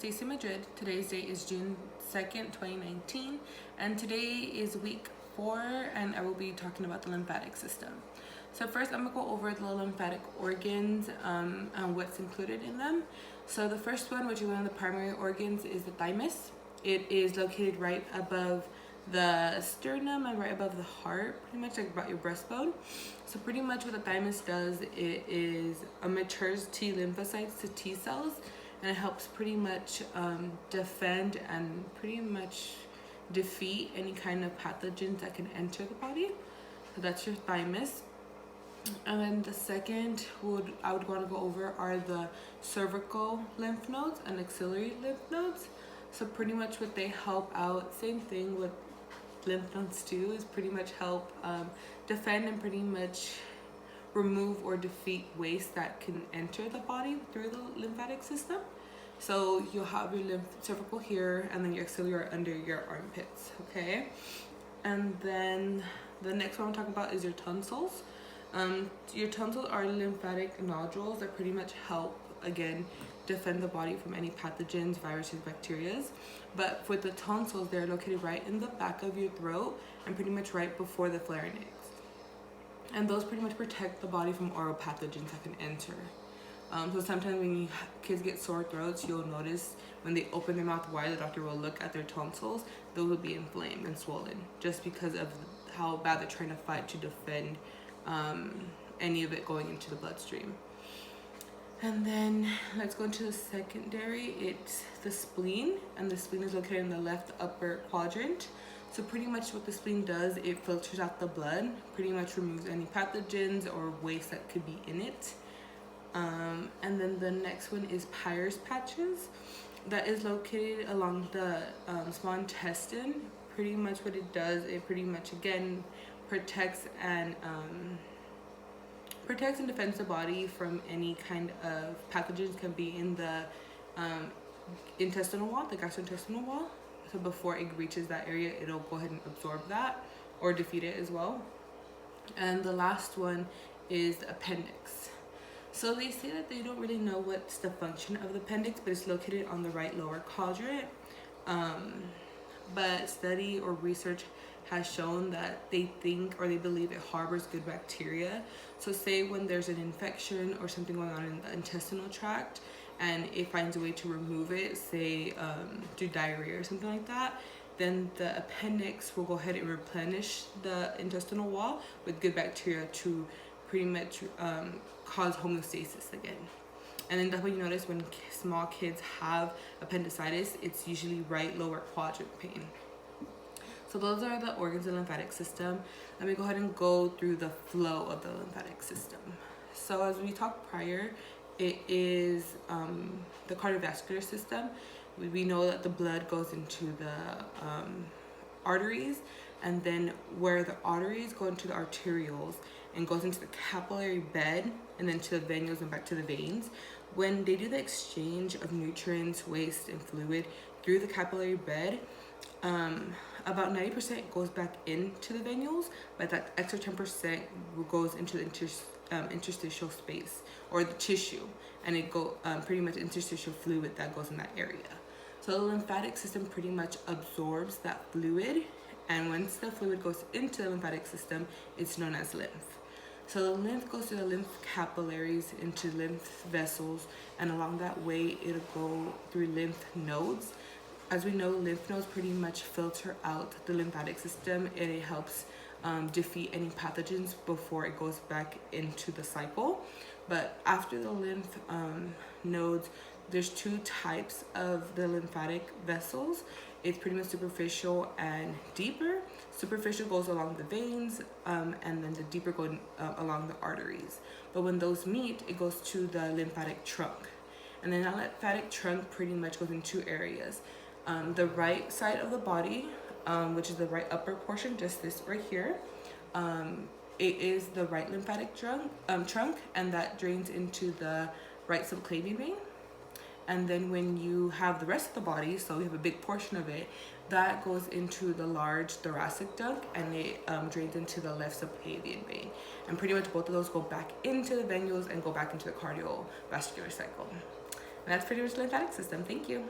Stacy Madrid. Today's date is June 2nd, 2019, and today is week 4, and I will be talking about the lymphatic system. So first I'm going to go over the lymphatic organs and what's included in them. So the first one, which is one of the primary organs, is the thymus. It is located right above the sternum and right above the heart, pretty much like about your breastbone. So pretty much what the thymus does, it is matures T lymphocytes to T cells, and it helps pretty much defend and pretty much defeat any kind of pathogens that can enter the body. So that's your thymus. And then the second I would want to go over are the cervical lymph nodes and axillary lymph nodes. So pretty much what they help out, same thing with lymph nodes do, is pretty much help defend and pretty much remove or defeat waste that can enter the body through the lymphatic system. So you'll have your cervical here, and then your axillary are under your armpits, okay? And then the next one I'm talking about is your tonsils. Your tonsils are lymphatic nodules that pretty much help, again, defend the body from any pathogens, viruses, bacteria. But for the tonsils, they're located right in the back of your throat and pretty much right before the pharynx. And those pretty much protect the body from oral pathogens that can enter. So sometimes when kids get sore throats, you'll notice when they open their mouth wide, the doctor will look at their tonsils. Those will be inflamed and swollen just because of how bad they're trying to fight to defend any of it going into the bloodstream. And then let's go into the secondary. It's the spleen, and the spleen is located in the left upper quadrant. So pretty much what the spleen does, it filters out the blood, pretty much removes any pathogens or waste that could be in it. And then the next one is Peyer's patches. That is located along the small intestine. Pretty much what it does, it pretty much again protects and defends the body from any kind of pathogens can be in the intestinal wall, the gastrointestinal wall. So before it reaches that area, it'll go ahead and absorb that or defeat it as well. And the last one is the appendix. So they say that they don't really know what's the function of the appendix, but it's located on the right lower quadrant. But study or research has shown that they think or they believe it harbors good bacteria. So say when there's an infection or something going on in the intestinal tract and it finds a way to remove it, say through diarrhea or something like that, then the appendix will go ahead and replenish the intestinal wall with good bacteria to pretty much cause homeostasis again. And then that's what you notice when small kids have appendicitis, it's usually right lower quadrant pain. So those are the organs of the lymphatic system. Let me go ahead and go through the flow of the lymphatic system. So as we talked prior, it is the cardiovascular system. We know that the blood goes into the arteries, and then where the arteries go into the arterioles and goes into the capillary bed and then to the venules and back to the veins. When they do the exchange of nutrients, waste, and fluid through the capillary bed, about 90% goes back into the venules, but that extra 10% goes into the interstitial space or the tissue, and it go pretty much interstitial fluid that goes in that area. So the lymphatic system pretty much absorbs that fluid, and once the fluid goes into the lymphatic system, it's known as lymph. So the lymph goes to the lymph capillaries into lymph vessels, and along that way it'll go through lymph nodes. As we know, lymph nodes pretty much filter out the lymphatic system, and it helps defeat any pathogens before it goes back into the cycle. But after the lymph nodes, there's two types of the lymphatic vessels. It's pretty much superficial and deeper. Superficial goes along the veins, and then the deeper goes along the arteries. But when those meet, it goes to the lymphatic trunk. And then that lymphatic trunk pretty much goes in two areas. The right side of the body, which is the right upper portion, just this right here, it is the right lymphatic trunk, and that drains into the right subclavian vein. And then when you have the rest of the body, so we have a big portion of it, that goes into the large thoracic duct, and it drains into the left subclavian vein. And pretty much both of those go back into the venules and go back into the cardiovascular cycle. And that's pretty much the lymphatic system. Thank you.